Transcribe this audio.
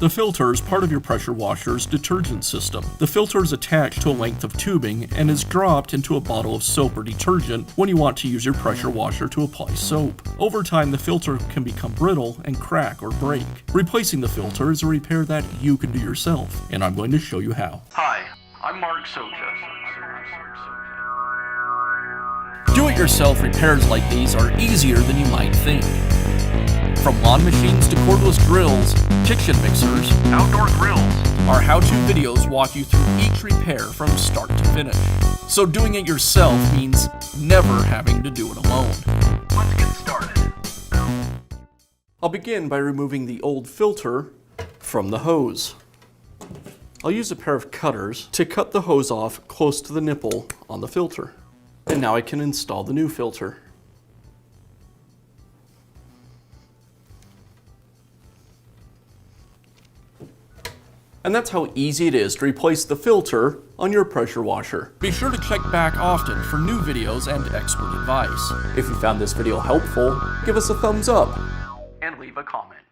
The filter is part of your pressure washer's detergent system. The filter is attached to a length of tubing and is dropped into a bottle of soap or detergent when you want to use your pressure washer to apply soap. Over time, the filter can become brittle and crack or break. Replacing the filter is a repair that you can do yourself, and I'm going to show you how. Hi, I'm Mark Socha. Do-it-yourself repairs like these are easier than you might think. From lawn machines to cordless drills, kitchen mixers, Outdoor grills. our how-to videos walk you through each repair from start to finish. So doing it yourself means never having to do it alone. Let's get started. I'll begin by removing the old filter from the hose. I'll use a pair of cutters to cut the hose off close to the nipple on the filter. And now I can install the new filter. And that's how easy it is to replace the filter on your pressure washer. Be sure to check back often for new videos and expert advice. If you found this video helpful, give us a thumbs up And leave a comment.